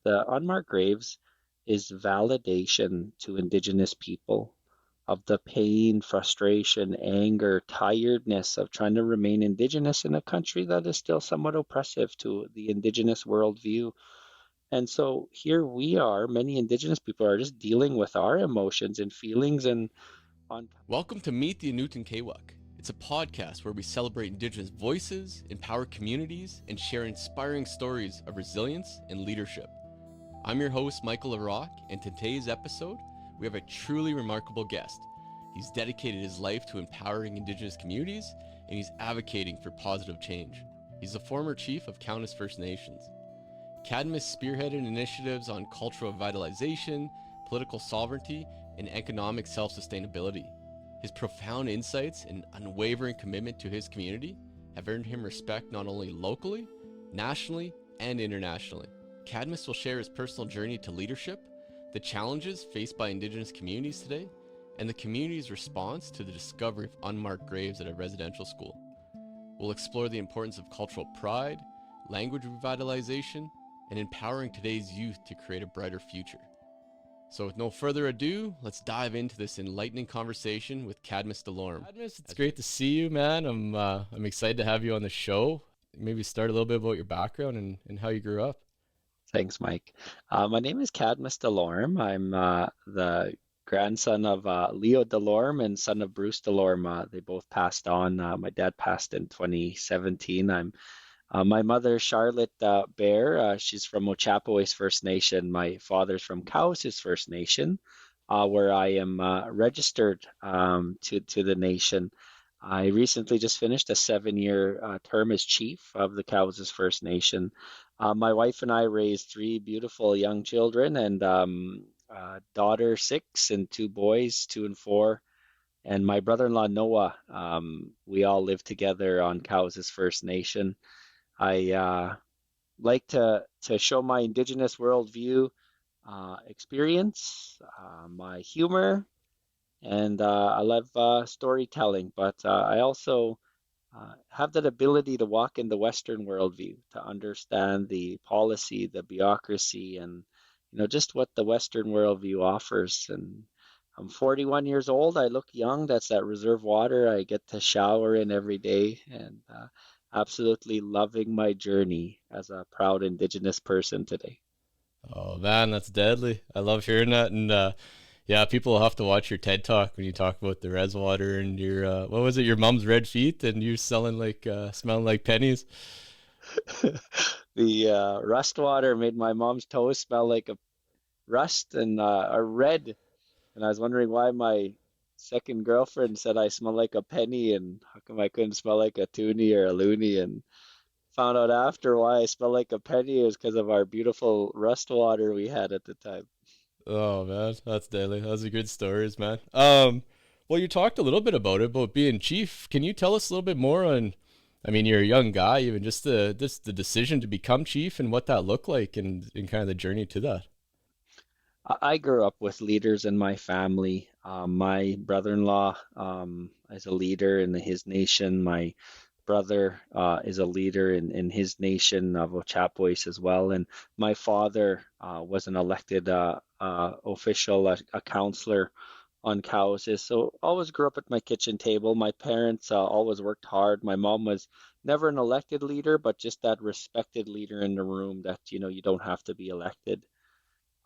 the unmarked graves is validation to Indigenous people of the pain, frustration, anger, tiredness of trying to remain Indigenous in a country that is still somewhat oppressive to the Indigenous worldview. And so here we are, many Indigenous people are just dealing with our emotions and feelings and on. Welcome to Meet The Ono. It's a podcast where we celebrate Indigenous voices, empower communities, and share inspiring stories of resilience and leadership. I'm your host, Michael LaRocque, and today's episode, we have a truly remarkable guest. He's dedicated his life to empowering Indigenous communities, and he's advocating for positive change. He's the former chief of Cowessess First Nations. Cadmus spearheaded initiatives on cultural revitalization, political sovereignty, and economic self-sustainability. His profound insights and unwavering commitment to his community have earned him respect not only locally, nationally, and internationally. Cadmus will share his personal journey to leadership, the challenges faced by Indigenous communities today, and the community's response to the discovery of unmarked graves at a residential school. We'll explore the importance of cultural pride, language revitalization, and empowering today's youth to create a brighter future. So with no further ado, let's dive into this enlightening conversation with Cadmus Delorme. Cadmus, it's great to see you, man. I'm excited to have you on the show. Maybe start a little bit about your background and how you grew up. Thanks, Mike. My name is Cadmus Delorme. I'm the grandson of Leo Delorme and son of Bruce Delorme. They both passed on. My dad passed in 2017. My mother, Charlotte Bear, she's from Ochapaway's First Nation. My father's from Cowessess First Nation, where I am registered to the nation. I recently just finished a 7-year term as chief of the Cowessess First Nation. My wife and I raised three beautiful young children, and daughter 6 and two boys, 2 and 4. And my brother-in-law Noah, we all live together on Cowessess First Nation. I like to show my Indigenous worldview experience, my humor, and I love storytelling. But I also have that ability to walk in the Western worldview, to understand the policy, the bureaucracy, and just what the Western worldview offers. And I'm 41 years old. I look young. That's that reserve water I get to shower in every day, and absolutely loving my journey as a proud Indigenous person today. Oh man, that's deadly. I love hearing that. And yeah, people will have to watch your TED talk when you talk about the res water and your what was it, your mom's red feet, and you selling like smelling like pennies. The rust water made my mom's toes smell like a rust and a red. And I was wondering why my second girlfriend said I smell like a penny and how come I couldn't smell like a toonie or a loony. And found out after why I smell like a penny is because of our beautiful rust water we had at the time. Oh man, that's deadly. Those are good stories, man. Well, you talked a little bit about being chief. Can you tell us a little bit more on? I mean, you're a young guy, even just the decision to become chief and what that looked like, and kind of the journey to that. I grew up with leaders in my family. My brother-in-law is a leader in his nation. My brother is a leader in his nation of Ochapois as well. And my father was an elected official, a counselor on Cowessess. So always grew up at my kitchen table. My parents always worked hard. My mom was never an elected leader, but just that respected leader in the room that, you don't have to be elected.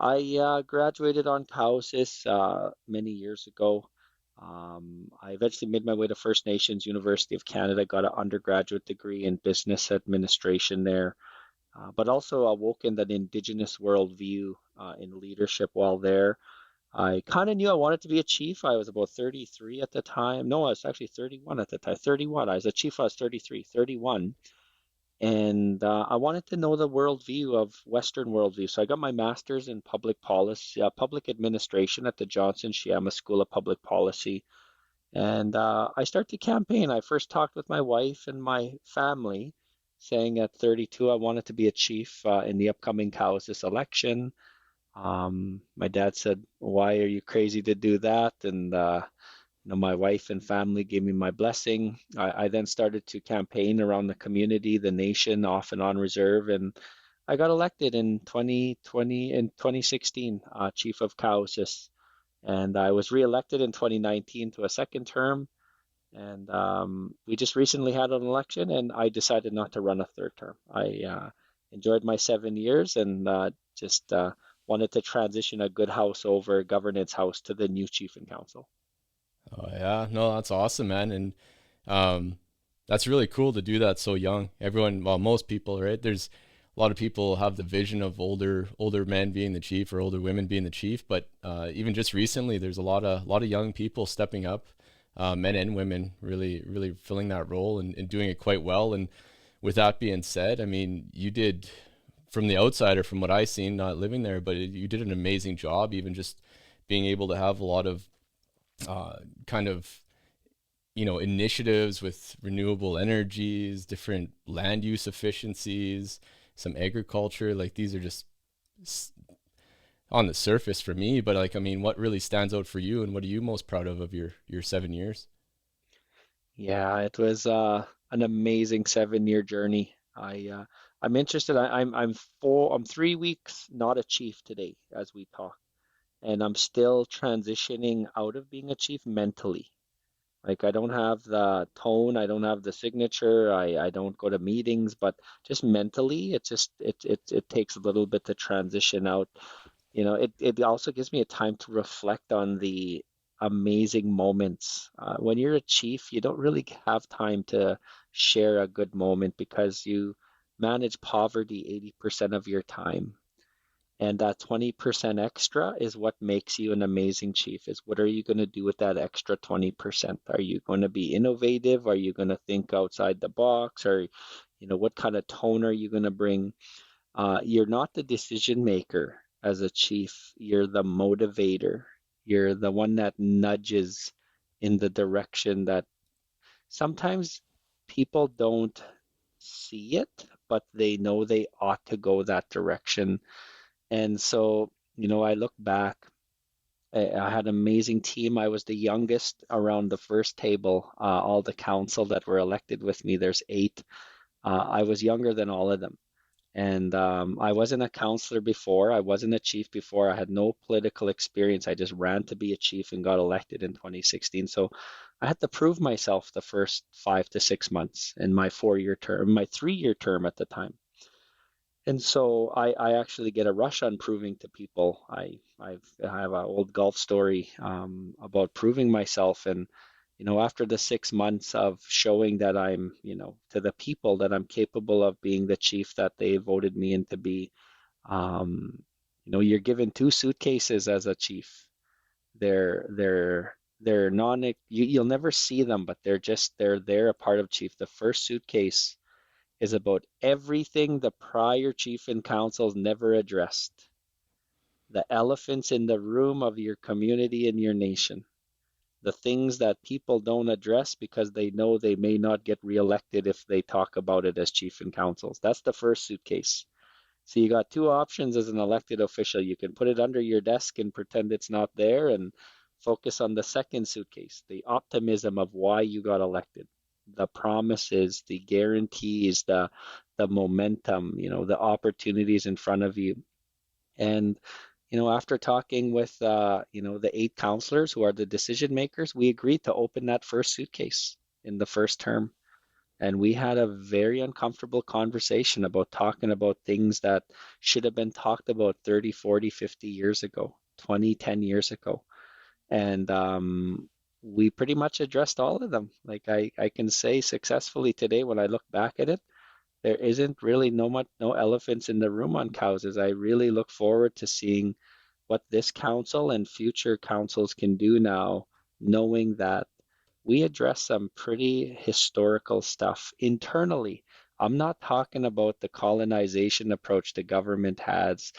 I graduated on Cowessess many years ago. I eventually made my way to First Nations University of Canada, got an undergraduate degree in business administration there, but also awoke in that Indigenous worldview in leadership while there. I kind of knew I wanted to be a chief. I was about 33 at the time. No, I was actually 31 at the time. 31. I was a chief. I was 33, 31. And I wanted to know the worldview of Western worldview. So I got my master's in public policy, public administration at the Johnson Shiama School of Public Policy. And I started to campaign. I first talked with my wife and my family, saying at 32 I wanted to be a chief in the upcoming Cowessess election. My dad said, "Why are you crazy to do that?" And my wife and family gave me my blessing. I then started to campaign around the community, the nation, off and on reserve, and I got elected in 2020 in 2016, chief of Cowessess, and I was reelected in 2019 to a second term. And we just recently had an election, and I decided not to run a third term. I enjoyed my 7 years and just wanted to transition a good house over governance house to the new chief and council. Oh yeah, no, that's awesome, man, and um, that's really cool to do that so young. Everyone, well, most people, right? There's a lot of people have the vision of older men being the chief or older women being the chief, but even just recently, there's a lot of young people stepping up, men and women, really filling that role and doing it quite well. And with that being said, I mean, you did from the outsider, from what I seen, not living there, but you did an amazing job, even just being able to have a lot of uh, kind of initiatives with renewable energies, different land use efficiencies, some agriculture. Like these are just on the surface for me, but like I mean, what really stands out for you, and what are you most proud of your 7 years? Yeah, it was an amazing 7 year journey. I'm interested. I'm 3 weeks not a chief today as we talk, and I'm still transitioning out of being a chief mentally. Like I don't have the tone, I don't have the signature, I don't go to meetings, but just mentally, it takes a little bit to transition out. It also gives me a time to reflect on the amazing moments. When you're a chief, you don't really have time to share a good moment because you manage poverty 80% of your time. And that 20% extra is what makes you an amazing chief, is what are you going to do with that extra 20%? Are you going to be innovative? Are you going to think outside the box? Or, what kind of tone are you going to bring? You're not the decision maker as a chief. You're the motivator. You're the one that nudges in the direction that sometimes people don't see it, but they know they ought to go that direction. And so, I look back, I had an amazing team. I was the youngest around the first table. All the council that were elected with me, there's eight. I was younger than all of them. And I wasn't a counselor before. I wasn't a chief before. I had no political experience. I just ran to be a chief and got elected in 2016. So I had to prove myself the first 5 to 6 months in my 4 year term, my 3 year term at the time. And so I actually get a rush on proving to people. I have an old golf story about proving myself, and after the 6 months of showing that I'm, to the people that I'm capable of being the chief that they voted me in to be, you're given two suitcases as a chief. They're non you'll never see them, but they're there a part of chief. The first suitcase is about everything the prior chief and councils never addressed. The elephants in the room of your community and your nation. The things that people don't address because they know they may not get reelected if they talk about it as chief and councils. That's the first suitcase. So you got two options as an elected official. You can put it under your desk and pretend it's not there and focus on the second suitcase, the optimism of why you got elected, the promises, the guarantees, the momentum, the opportunities in front of you. And after talking with the eight counselors who are the decision makers, we agreed to open that first suitcase in the first term. And we had a very uncomfortable conversation about talking about things that should have been talked about 30, 40, 50 years ago, 20, 10 years ago. And we pretty much addressed all of them. Like I can say successfully today when I look back at it, there isn't really no elephants in the room on cows. As I really look forward to seeing what this council and future councils can do now, knowing that we address some pretty historical stuff internally. I'm not talking about the colonization approach the government has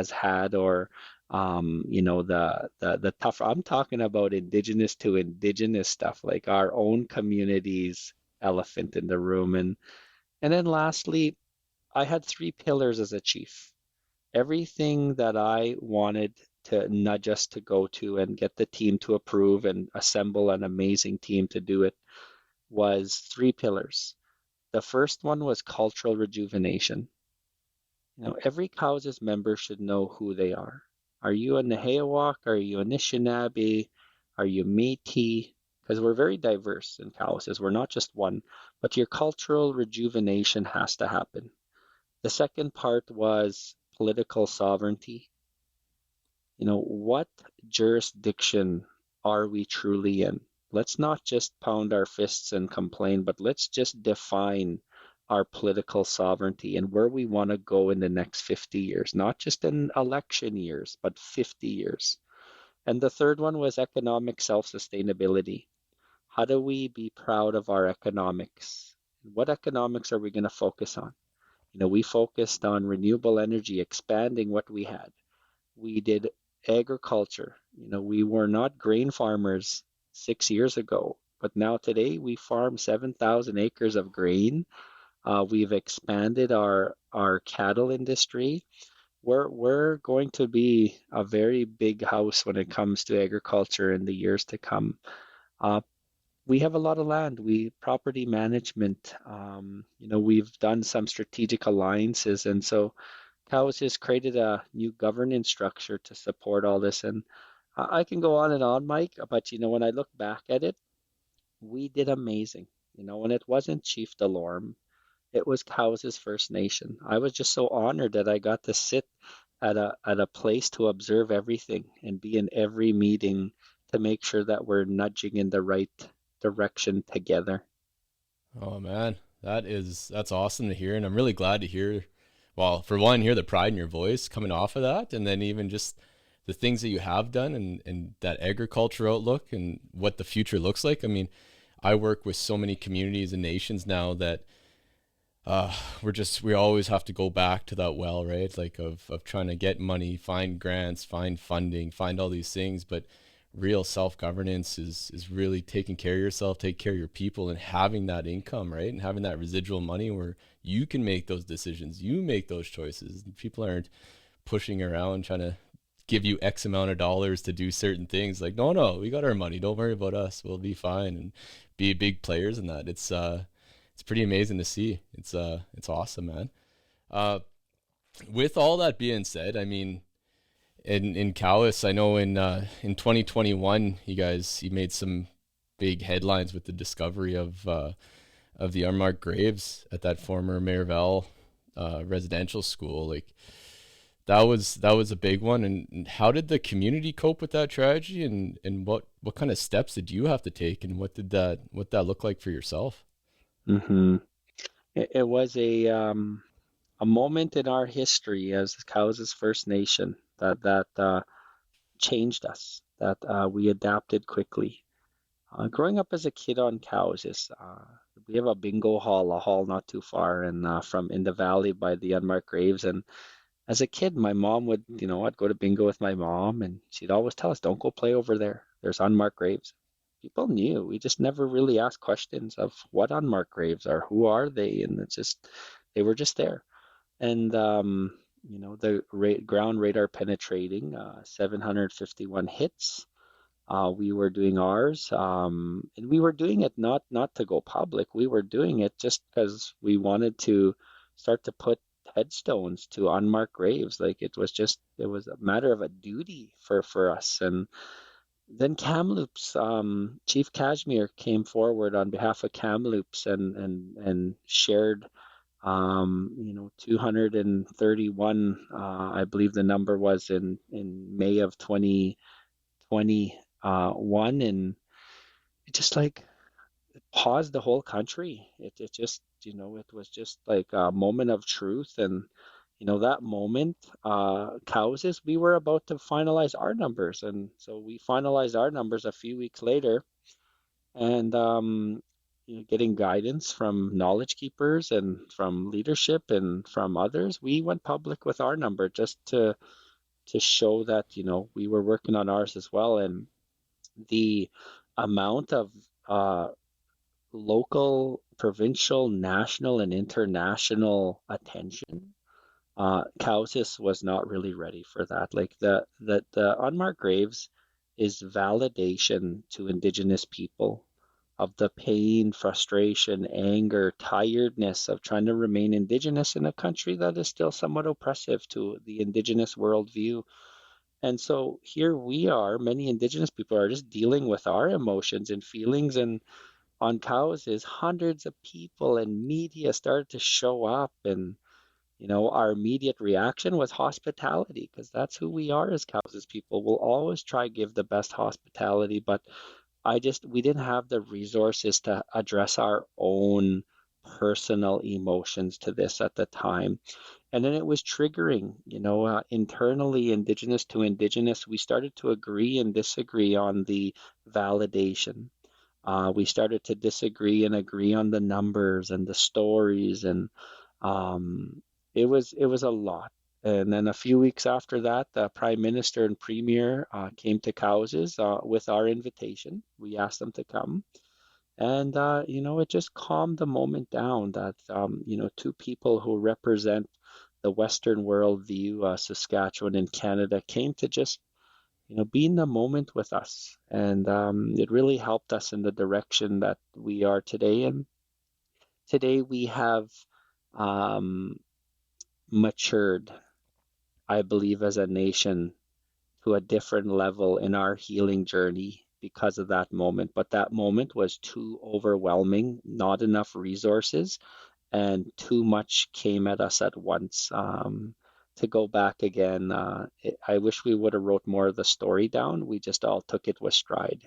had, or the tough. I'm talking about indigenous to indigenous stuff, like our own communities elephant in the room. And then lastly, I had three pillars as a chief. Everything that I wanted to nudge us to go to and get the team to approve and assemble an amazing team to do it was three pillars. The first one was cultural rejuvenation. Every Cowessess member should know who they are. Are you a Nehewak? Are you Anishinaabe? Are you Métis? Because we're very diverse in Cowessess. We're not just one, but your cultural rejuvenation has to happen. The second part was political sovereignty. What jurisdiction are we truly in? Let's not just pound our fists and complain, but let's just define our political sovereignty and where we want to go in the next 50 years, not just in election years, but 50 years. And the third one was economic self-sustainability. How do we be proud of our economics? What economics are we going to focus on? We focused on renewable energy, expanding what we had. We did agriculture. We were not grain farmers 6 years ago, but now today we farm 7,000 acres of grain. We've expanded our cattle industry. We're going to be a very big house when it comes to agriculture in the years to come. Uh, we have a lot of land. We property management. We've done some strategic alliances, and so Cows has created a new governance structure to support all this. And I can go on and on, Mike, but when I look back at it, we did amazing. And it wasn't Chief Delorme, it was Cowessess First Nation. I was just so honored that I got to sit at a place to observe everything and be in every meeting to make sure that we're nudging in the right direction together. Oh man, that's awesome to hear, and I'm really glad to hear. Well, for one, hear the pride in your voice coming off of that, and then even just the things that you have done and that agriculture outlook and what the future looks like. I mean, I work with so many communities and nations now that we always have to go back to that well, right? Like of trying to get money, find grants, find funding, find all these things, but real self-governance is really taking care of yourself, take care of your people, and having that income, right? And having that residual money where you can make those decisions, you make those choices. People aren't pushing around trying to give you X amount of dollars to do certain things. Like, no, we got our money. Don't worry about us. We'll be fine, and be big players in that. It's pretty amazing to see. It's awesome, man. Uh, with all that being said, I mean, in Cowess, I know in 2021, you made some big headlines with the discovery of the unmarked graves at that former Marivelle residential school. Like that was a big one. And how did the community cope with that tragedy? And what kind of steps did you have to take? And what that look like for yourself? hmm it was a moment in our history as Cowessess First Nation that changed us, that we adapted quickly. Growing up as a kid on Cowessess, we have a bingo hall, a hall not too far, and from in the valley by the unmarked graves. And as a kid, my mom would, I'd go to bingo with my mom, and she'd always tell us, "Don't go play over there. There's unmarked graves." People knew. We just never really asked questions of what unmarked graves are, who are they, and it's just they were just there. And the ground radar penetrating 751 hits. We were doing ours, and we were doing it not to go public. We were doing it just because we wanted to start to put headstones to unmarked graves. Like it was a matter of a duty for us. And then Kamloops, Chief Kashmir came forward on behalf of Kamloops and shared 231, I believe the number was in May of 2021, and it just like it paused the whole country. It just, it was just like a moment of truth. And, that moment, Cowessess, we were about to finalize our numbers. And so we finalized our numbers a few weeks later. And getting guidance from knowledge keepers and from leadership and from others, we went public with our number just to show that we were working on ours as well. And the amount of local, provincial, national, and international attention, Cowessess was not really ready for that. Like the unmarked graves is validation to Indigenous people. of the pain, frustration, anger, tiredness of trying to remain Indigenous in a country that is still somewhat oppressive to the Indigenous worldview. And so here we are, many Indigenous people are just dealing with our emotions and feelings. And on Cowessess, hundreds of people and media started to show up. And, our immediate reaction was hospitality, because that's who we are as Cowessess people. We'll always try to give the best hospitality, but we didn't have the resources to address our own personal emotions to this at the time. And then it was triggering, internally, Indigenous to Indigenous, we started to agree and disagree on the validation. We started to disagree and agree on the numbers and the stories, and it was a lot. And then a few weeks after that, the Prime Minister and Premier came to Cowessess with our invitation. We asked them to come, and it just calmed the moment down that two people who represent the Western world view, Saskatchewan and Canada, came to just be in the moment with us. And it really helped us in the direction that we are today. And today we have um, matured, I believe, as a nation to a different level in our healing journey because of that moment. But that moment was too overwhelming, not enough resources, and too much came at us at once. To go back again, I wish we would have wrote more of the story down. We just all took it with stride.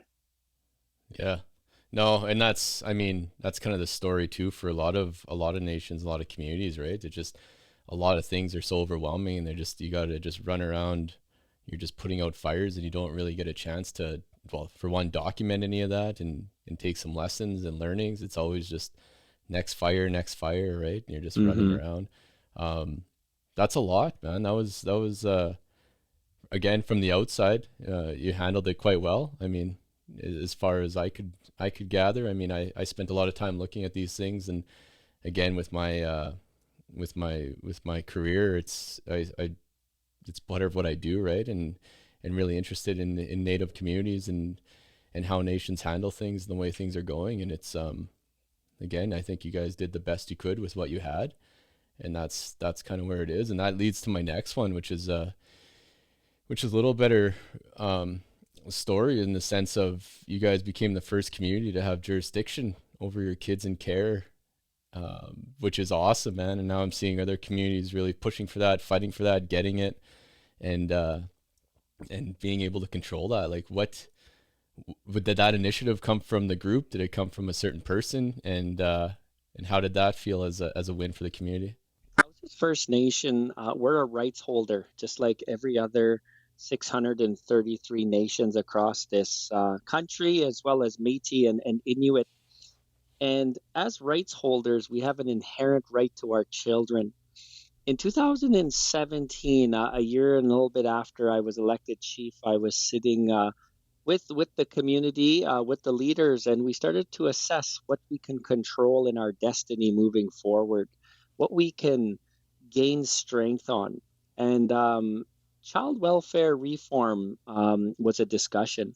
Yeah. No, and that's, I mean, that's kind of the story too for a lot of nations, a lot of communities, right? It just a lot of things are so overwhelming, and they're just, you got to just run around. You're just putting out fires, and you don't really get a chance to, well, for one, document any of that and take some lessons and learnings. It's always just next fire, right? And you're just running Mm-hmm. around. Um, that's a lot, man. That was again, from the outside, you handled it quite well. I mean, as far as I could gather. I mean, I spent a lot of time looking at these things, and again, with my career, it's part of what I do, right? And really interested in Native communities and how nations handle things and the way things are going. And it's again, I think you guys did the best you could with what you had, and that's kind of where it is. And that leads to my next one, which is a little better story in the sense of you guys became the first community to have jurisdiction over your kids in care, which is awesome, man. And now I'm seeing other communities really pushing for that, fighting for that, getting it, and being able to control that. Like, did that initiative come from the group? Did it come from a certain person? And how did that feel as a win for the community? Cowessess First Nation, we're a rights holder, just like every other 633 nations across this country, as well as Métis and Inuit. And as rights holders, we have an inherent right to our children. In 2017, a year and a little bit after I was elected chief, I was sitting with the community, with the leaders, and we started to assess what we can control in our destiny moving forward, what we can gain strength on. And child welfare reform was a discussion.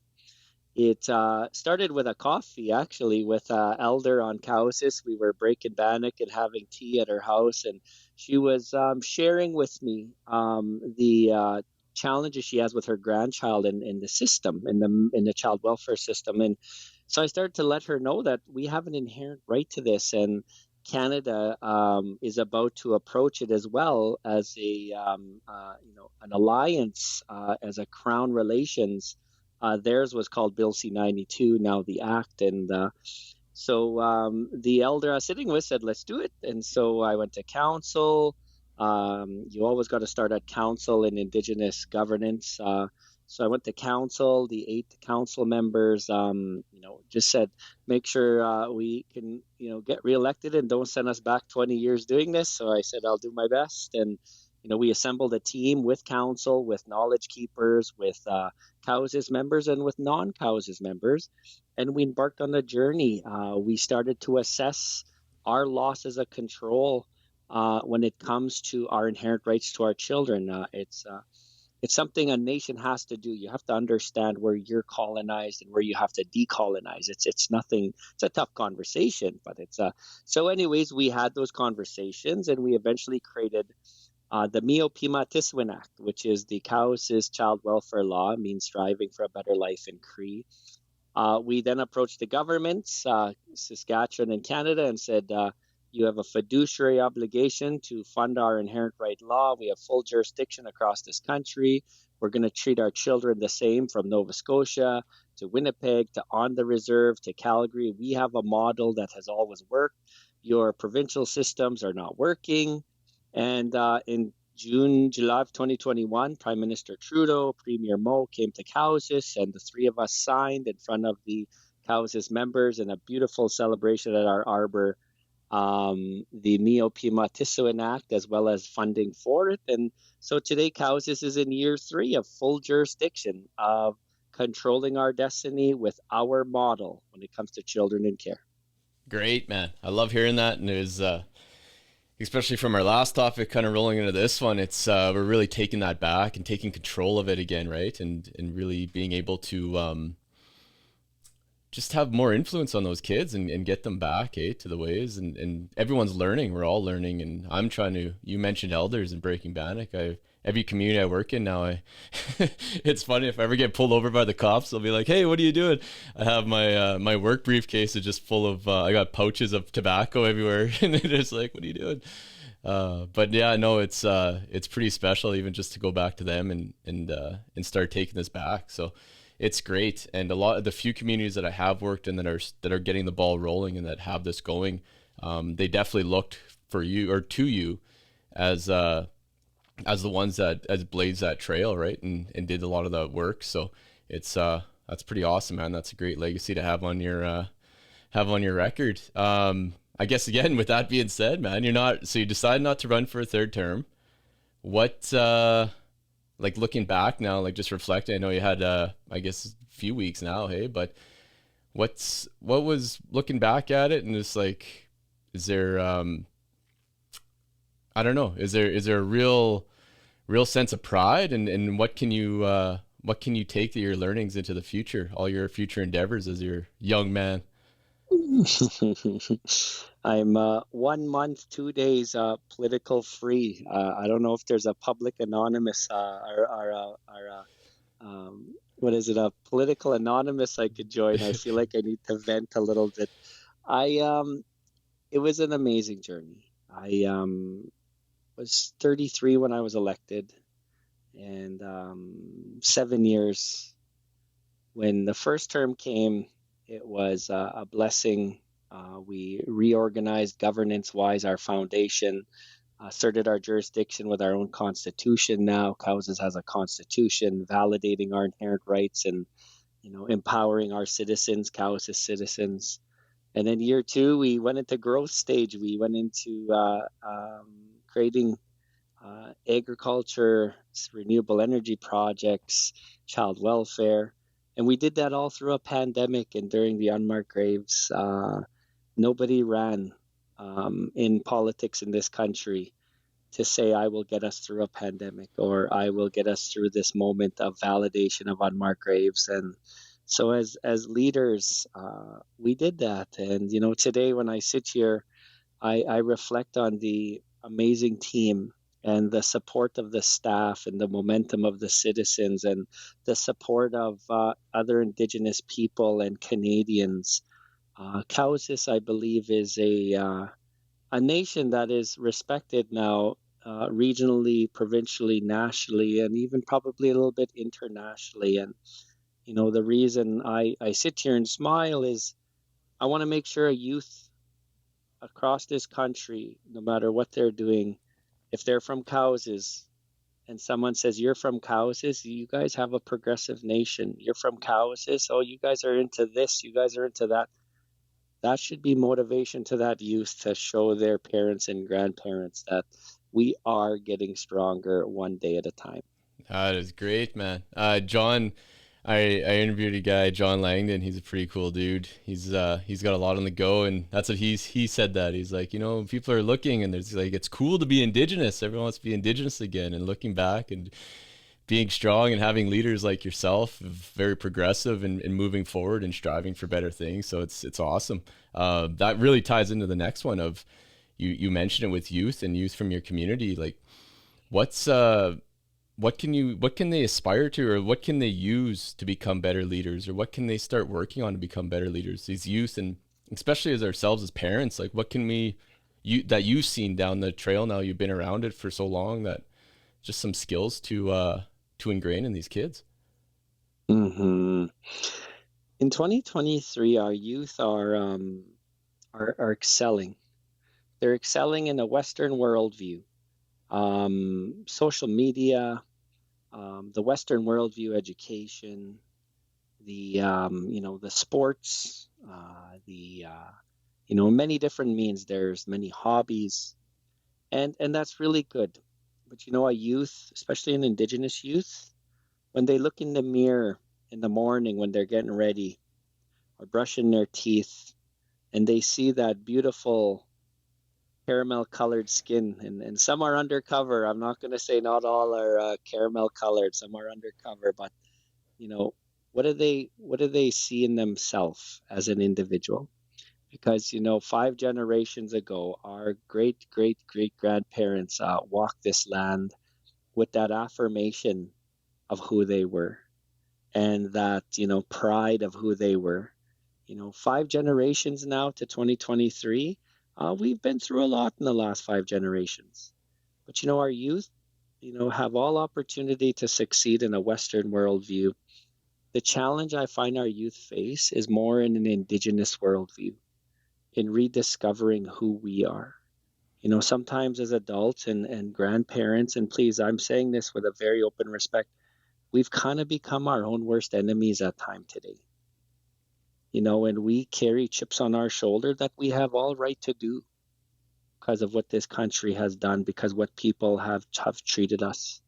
It started with a coffee, actually, with Elder on Cowessess. We were breaking bannock and having tea at her house, and she was sharing with me the challenges she has with her grandchild in the system, in the child welfare system. And so I started to let her know that we have an inherent right to this, and Canada is about to approach it as well as an alliance, as a crown relations. Theirs was called Bill C-92, now the Act. And so the elder I was sitting with said, let's do it. And so I went to council. You always got to start at council in Indigenous governance. So I went to council. The 8 council members, just said, make sure we can, get reelected and don't send us back 20 years doing this. So I said, I'll do my best. And we assembled a team with council, with knowledge keepers, with Cowessess members, and with non-Cowessess members. And we embarked on a journey. We started to assess our losses of control when it comes to our inherent rights to our children. it's something a nation has to do. You have to understand where you're colonized and where you have to decolonize. It's nothing. It's a tough conversation, but it's so. Anyways, we had those conversations, and we eventually created the Mio Pima Tiswin Act, which is the Cowessess child welfare law, means striving for a better life in Cree. We then approached the governments, Saskatchewan and Canada, and said, you have a fiduciary obligation to fund our inherent right law. We have full jurisdiction across this country. We're going to treat our children the same from Nova Scotia to Winnipeg to on the reserve to Calgary. We have a model that has always worked. Your provincial systems are not working. And in July of 2021, Prime Minister Trudeau, Premier Mo came to Cowessess, and the three of us signed in front of the Cowessess members in a beautiful celebration at our arbor, the Mio Pima Tissuin Act, as well as funding for it. And so today, Cowessess is in year 3 of full jurisdiction of controlling our destiny with our model when it comes to children in care. Great, man. I love hearing that. And it was, especially from our last topic, kind of rolling into this one, it's we're really taking that back and taking control of it again, right? And really being able to just have more influence on those kids and get them back, to the ways. And everyone's learning. We're all learning. And I'm trying to. You mentioned elders in Breaking Bannock. Every community I work in now, it's funny, if I ever get pulled over by the cops, they'll be like, "Hey, what are you doing?" I have my my work briefcase is just full of I got pouches of tobacco everywhere, and they're just like, "What are you doing?" But yeah, no, it's pretty special even just to go back to them and start taking this back. So it's great, and a lot of the few communities that I have worked in that are getting the ball rolling and that have this going, they definitely looked for you or to you as the ones that as blazed that trail, right, and did a lot of that work. So it's that's pretty awesome, man. That's a great legacy to have on your record. I guess again, with that being said, man, you decide not to run for a third term. What like looking back now, like just reflecting, I know you had I guess a few weeks now, hey, but what was looking back at it and just like, is there I don't know. Is there a real sense of pride, and what can you take to your learnings into the future, all your future endeavors as your young man? I'm 1 month, 2 days political free. I don't know if there's a public anonymous what is it, a political anonymous I could join. I feel like I need to vent a little bit. I It was an amazing journey. I was 33 when I was elected, and 7 years. When the first term came, it was a blessing. We reorganized governance-wise our foundation, asserted our jurisdiction with our own constitution. Now, Cowessess has a constitution validating our inherent rights and, empowering our citizens, Cowessess citizens. And then year 2, we went into growth stage. We went into creating agriculture, renewable energy projects, child welfare. And we did that all through a pandemic and during the unmarked graves. Nobody ran in politics in this country to say, I will get us through a pandemic, or I will get us through this moment of validation of unmarked graves. And so as leaders, we did that. And, today when I sit here, I reflect on the amazing team and the support of the staff and the momentum of the citizens and the support of other Indigenous people and Canadians. Cowessess, I believe, is a nation that is respected now regionally, provincially, nationally, and even probably a little bit internationally. And, the reason I sit here and smile is I want to make sure youth across this country, no matter what they're doing, if they're from Cowessess and someone says, you're from Cowessess, you guys have a progressive nation. You're from Cowessess, oh, you guys are into this, you guys are into that. That should be motivation to that youth to show their parents and grandparents that we are getting stronger one day at a time. That is great, man. John, I interviewed a guy, John Langdon. He's a pretty cool dude. He's got a lot on the go, and that's what he said. That he's like, people are looking, and there's like, it's cool to be Indigenous. Everyone wants to be Indigenous again, and looking back and being strong and having leaders like yourself, very progressive and moving forward and striving for better things. So it's awesome. That really ties into the next one of you mentioned it with youth and youth from your community. Like, what's what can they aspire to, or what can they use to become better leaders, or what can they start working on to become better leaders, these youth, and especially as ourselves as parents, like what can we that you've seen down the trail, now you've been around it for so long, that just some skills to ingrain in these kids. Hmm. In 2023, our youth are excelling. They're excelling in a Western worldview. Social media, the Western worldview education, the sports, many different means. There's many hobbies, and that's really good. But a youth, especially an Indigenous youth, when they look in the mirror in the morning when they're getting ready or brushing their teeth, and they see that beautiful caramel colored skin, and some are undercover. I'm not going to say not all are caramel colored, some are undercover, but you know what do they see in themselves as an individual? Because 5 generations ago, our great great great grandparents walked this land with that affirmation of who they were, and that pride of who they were. 5 generations now to 2023. We've been through a lot in the last 5 generations, but our youth have all opportunity to succeed in a Western worldview. The challenge I find our youth face is more in an Indigenous worldview, in rediscovering who we are. Sometimes as adults and grandparents, and please, I'm saying this with a very open respect, we've kind of become our own worst enemies at time today. And we carry chips on our shoulder that we have all right to do because of what this country has done, because what people have treated us.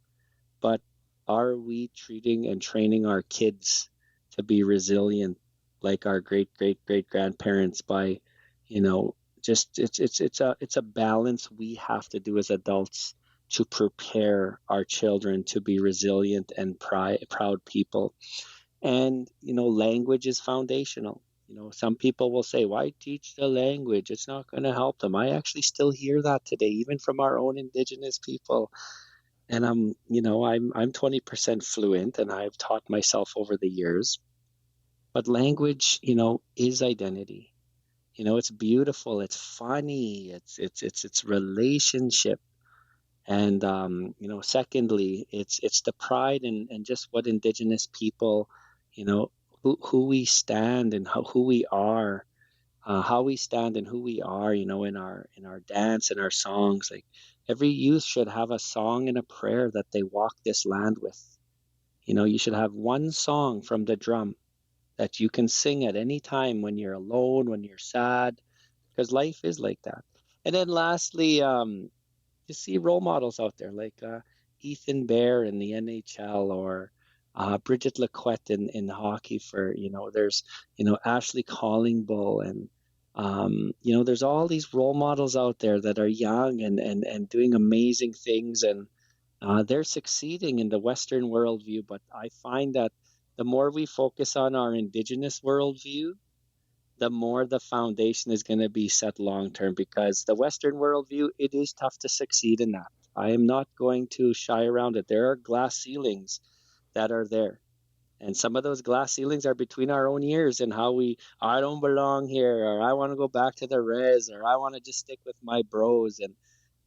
But are we treating and training our kids to be resilient like our great great great grandparents by, you know, just it's a balance we have to do as adults to prepare our children to be resilient and proud people. And language is foundational. Some people will say, why teach the language? It's not going to help them. I actually still hear that today, even from our own Indigenous people. And I'm 20% fluent, and I've taught myself over the years. But language, is identity. It's beautiful, it's funny, it's relationship. And secondly, it's the pride and just what Indigenous people, you know, who we stand and who we are, how we stand and who we are, in our dance and our songs. Like, every youth should have a song and a prayer that they walk this land with. You should have one song from the drum that you can sing at any time when you're alone, when you're sad, because life is like that. And then lastly, you see role models out there like Ethan Bear in the NHL, or Bridget Lequette in hockey. There's Ashley Collingbull, and there's all these role models out there that are young and doing amazing things, and they're succeeding in the Western worldview. But I find that the more we focus on our Indigenous worldview, the more the foundation is going to be set long term, because the Western worldview, it is tough to succeed in that. I am not going to shy around it. There are glass ceilings that are there. And some of those glass ceilings are between our own ears, and how I don't belong here, or I want to go back to the res, or I want to just stick with my bros. And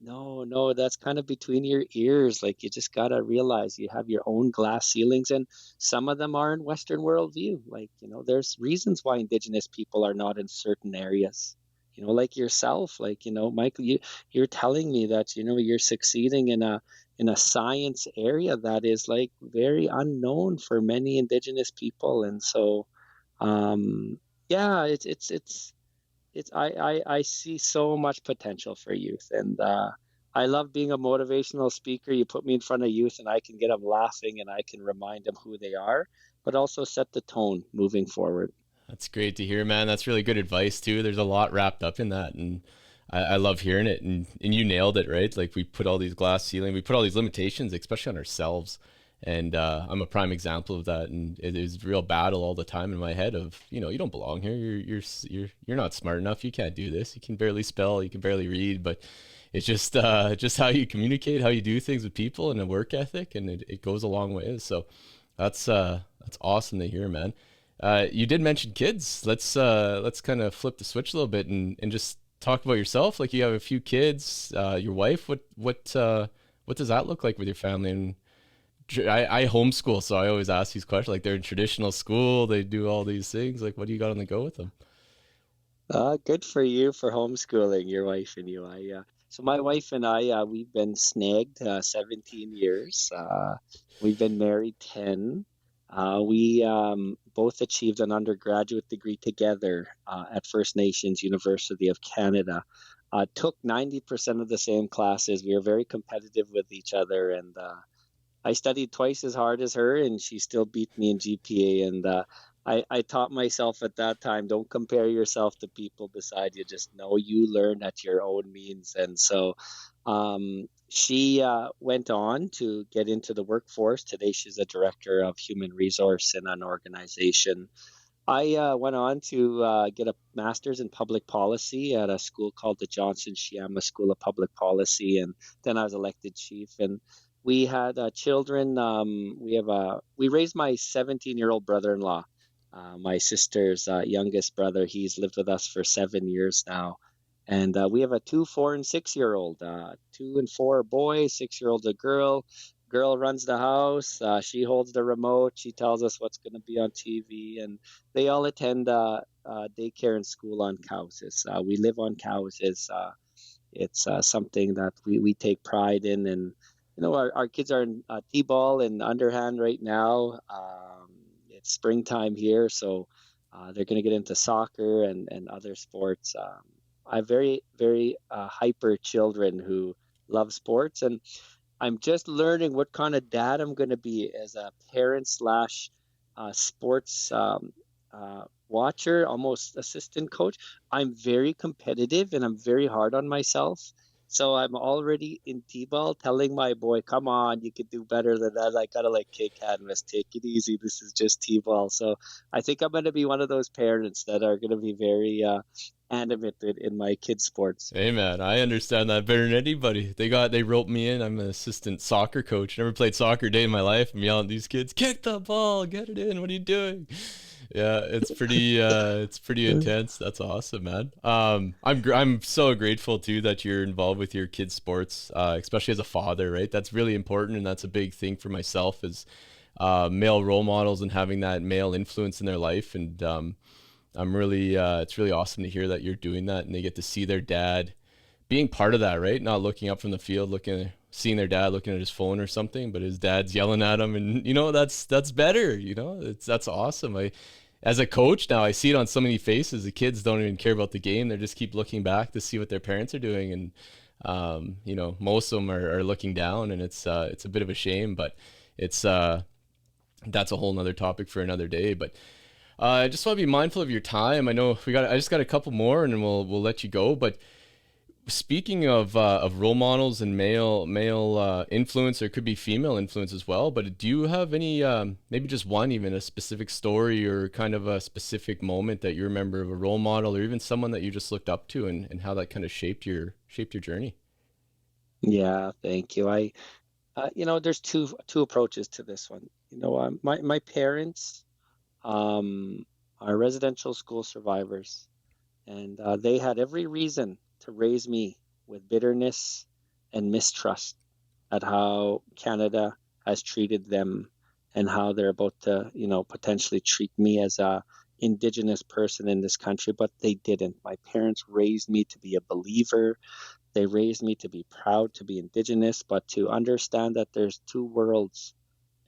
no, no, that's kind of between your ears. Like, you just got to realize you have your own glass ceilings, and some of them are in Western worldview. Like, there's reasons why Indigenous people are not in certain areas. Like yourself, like, Michael, you're telling me that, you're succeeding in a science area that is like very unknown for many Indigenous people. And so, yeah, I see so much potential for youth, and I love being a motivational speaker. You put me in front of youth, and I can get them laughing, and I can remind them who they are, but also set the tone moving forward. That's great to hear, man. That's really good advice too. There's a lot wrapped up in that, and I love hearing it. And you nailed it, right? Like, we put all these glass ceiling, we put all these limitations, especially on ourselves. And I'm a prime example of that. And it is a real battle all the time in my head of, you don't belong here. You're not smart enough. You can't do this. You can barely spell. You can barely read. But it's just how you communicate, how you do things with people, and a work ethic, and it goes a long way. So that's awesome to hear, man. You did mention kids. Let's kind of flip the switch a little bit and just talk about yourself. Like, you have a few kids, your wife. What does that look like with your family? And I homeschool, so I always ask these questions. Like, they're in traditional school, they do all these things. Like, what do you got on the go with them? Good for you for homeschooling your wife and you. So my wife and I, we've been snagged 17 years. We've been married 10. We both achieved an undergraduate degree together at First Nations University of Canada. Took 90% of the same classes. We were very competitive with each other, and I studied twice as hard as her, and she still beat me in GPA. And I taught myself at that time, don't compare yourself to people beside you. Just know you learn at your own means. And so she went on to get into the workforce. Today, she's a director of human resource in an organization. I went on to get a master's in public policy at a school called the Johnson Shiama School of Public Policy, and then I was elected chief. And we had children. We raised my 17-year-old brother-in-law, my sister's youngest brother. He's lived with us for 7 years now, and we have a 2, 4, and 6-year-old. 2 and 4 are boys, 6-year-old's a girl. Girl runs the house. She holds the remote. She tells us what's going to be on TV, and they all attend daycare and school on Cowessess. We live on Cowessess. It's something that we take pride in, and our kids are in t-ball and underhand right now. It's springtime here, so they're going to get into soccer and other sports. I have very very hyper children who love sports, and I'm just learning what kind of dad I'm going to be as a parent slash sports watcher, almost assistant coach. I'm very competitive and I'm very hard on myself. So I'm already in T-ball telling my boy, come on, you could do better than that. I gotta like kick Cadmus, take it easy. This is just T-ball. So I think I'm gonna be one of those parents that are gonna be very animated in my kids' sports. Hey man, I understand that better than anybody. They roped me in. I'm an assistant soccer coach. Never played soccer a day in my life. I'm yelling at these kids, kick the ball, get it in. What are you doing? Yeah, it's pretty intense. That's awesome, man. I'm so grateful too that you're involved with your kids' sports, especially as a father, right? That's really important, and that's a big thing for myself is male role models and having that male influence in their life. And I'm really it's really awesome to hear that you're doing that, and they get to see their dad being part of that, right? Not looking up from the field, seeing their dad looking at his phone or something, but his dad's yelling at him, and that's better. That's awesome. As a coach now, I see it on so many faces. The kids don't even care about the game; they just keep looking back to see what their parents are doing, and most of them are looking down, and it's a bit of a shame, but it's that's a whole nother topic for another day. But I just want to be mindful of your time. I know I just got a couple more, and then we'll let you go. But speaking of role models and male influence, or could be female influence as well. But do you have any maybe just one, even a specific story or kind of a specific moment that you remember of a role model, or even someone that you just looked up to, and how that kind of shaped your journey? Yeah, thank you. There's two approaches to this one. My parents um, are residential school survivors, and they had every reason to raise me with bitterness and mistrust at how Canada has treated them and how they're about to, potentially treat me as a Indigenous person in this country, but they didn't. My parents raised me to be a believer. They raised me to be proud to be Indigenous, but to understand that there's two worlds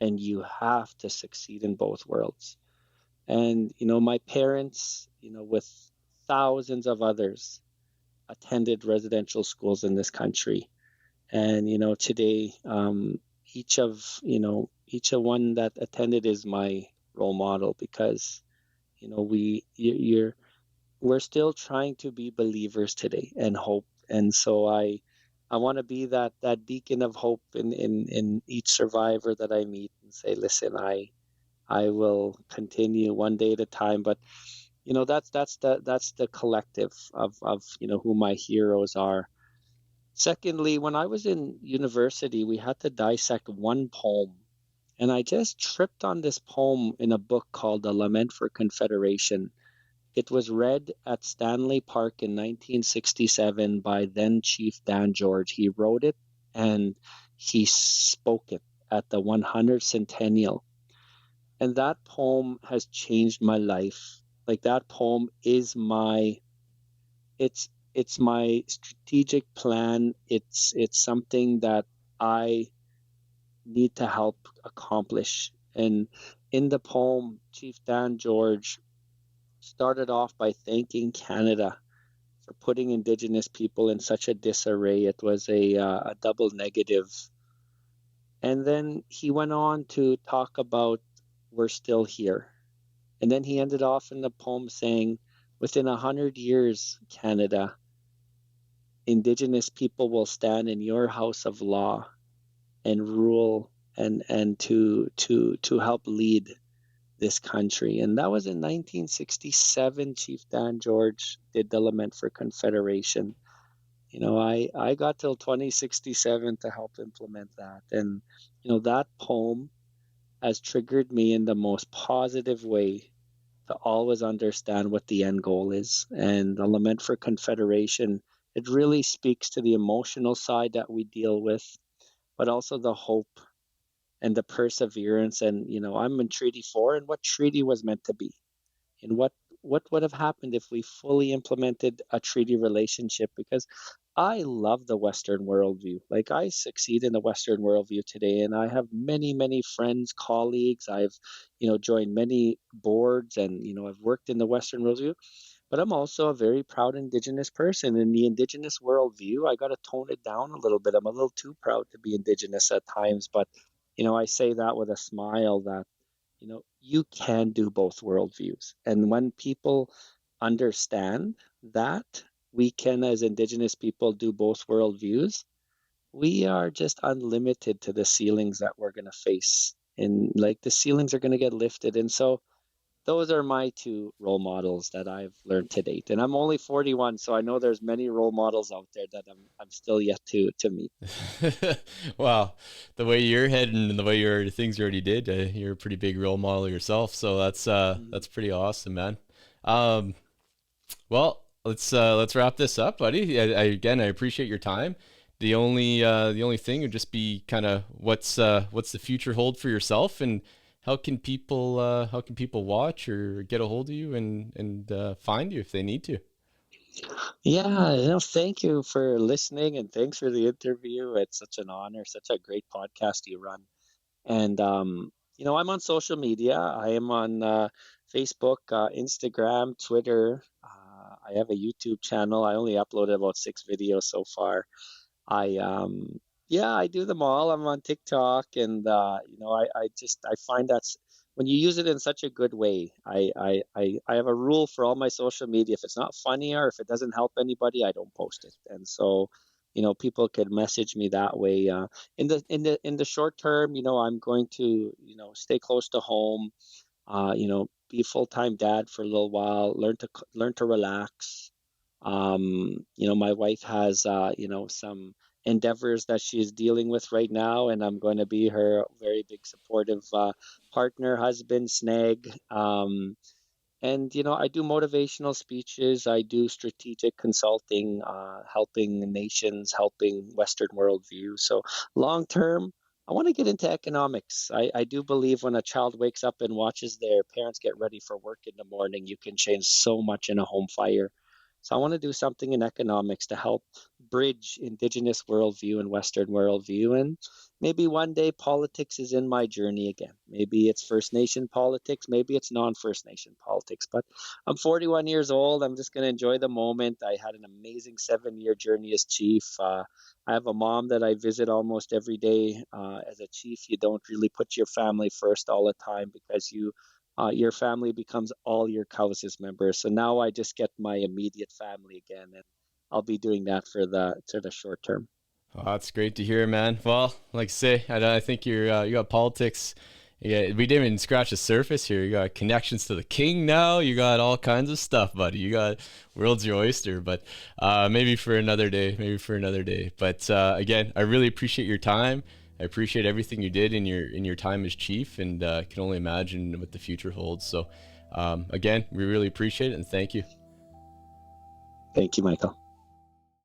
and you have to succeed in both worlds. And, my parents, with thousands of others, attended residential schools in this country. And, today, each of one that attended is my role model because, we're still trying to be believers today and hope. And so I want to be that beacon of hope in each survivor that I meet and say, listen, I will continue one day at a time. But that's the collective of who my heroes are. Secondly, when I was in university, we had to dissect one poem. And I just tripped on this poem in a book called The Lament for Confederation. It was read at Stanley Park in 1967 by then Chief Dan George. He wrote it and he spoke it at the 100th centennial. And that poem has changed my life. Like that poem is it's my strategic plan. It's something that I need to help accomplish. And in the poem, Chief Dan George started off by thanking Canada for putting Indigenous people in such a disarray. It was a double negative. And then he went on to talk about we're still here. And then he ended off in the poem saying, within 100 years, Canada, Indigenous people will stand in your house of law and rule and to help lead this country. And that was in 1967. Chief Dan George did the Lament for Confederation. I got till 2067 to help implement that. And, that poem has triggered me in the most positive way to always understand what the end goal is. And the Lament for Confederation, it really speaks to the emotional side that we deal with, but also the hope and the perseverance. And, I'm in Treaty 4 and what treaty was meant to be and what would have happened if we fully implemented a treaty relationship, because I love the Western worldview. Like I succeed in the Western worldview today, and I have many, many friends, colleagues. I've, joined many boards, and I've worked in the Western worldview. But I'm also a very proud Indigenous person. In the Indigenous worldview, I got to tone it down a little bit. I'm a little too proud to be Indigenous at times, but I say that with a smile that you can do both worldviews. And when people understand that we can, as Indigenous people, do both worldviews, we are just unlimited to the ceilings that we're going to face. And like the ceilings are going to get lifted. And so those are my two role models that I've learned to date. And I'm only 41, so I know there's many role models out there that I'm still yet to meet. Wow, the way you're heading and the way your things you already did, you're a pretty big role model yourself. So Mhm. that's pretty awesome, man. Um, well, let's wrap this up, buddy. Again, I appreciate your time. The only thing would just be kind of what's the future hold for yourself, and how can people watch or get a hold of you and find you if they need to. Yeah, thank you for listening and thanks for the interview. It's such an honor, such a great podcast you run. And I'm on social media. I am on Facebook, Instagram, Twitter. I have a YouTube channel. I only uploaded about 6 videos so far. I yeah, I do them all. I'm on TikTok, and I find that's when you use it in such a good way. I have a rule for all my social media. If it's not funny or if it doesn't help anybody, I don't post it. And so, people could message me that way. In the short term, I'm going to, stay close to home, be a full-time dad for a little while, learn to relax. My wife has some endeavors that she's dealing with right now, and I'm going to be her very big supportive partner, husband, snag. And I do motivational speeches. I do strategic consulting, helping nations, helping Western worldview. So long term, I want to get into economics. I do believe when a child wakes up and watches their parents get ready for work in the morning, you can change so much in a home fire. So I want to do something in economics to help bridge Indigenous worldview and Western worldview. And maybe one day politics is in my journey again. Maybe it's First Nation politics, maybe it's non-First Nation politics. But I'm 41 years old. I'm just going to enjoy the moment. I had an amazing 7-year journey as chief. I have a mom that I visit almost every day. As a chief, you don't really put your family first all the time because your family becomes all your Cowessess members. So now I just get my immediate family again, and I'll be doing that for the short term. Oh, that's great to hear, man. Well, like I say, I think you got politics. Yeah, we didn't even scratch the surface here. You got connections to the king now. You got all kinds of stuff, buddy. You got world's your oyster. But maybe for another day. Maybe for another day. But again, I really appreciate your time. I appreciate everything you did in your time as chief, and can only imagine what the future holds. So, again, we really appreciate it, and thank you. Thank you, Michael.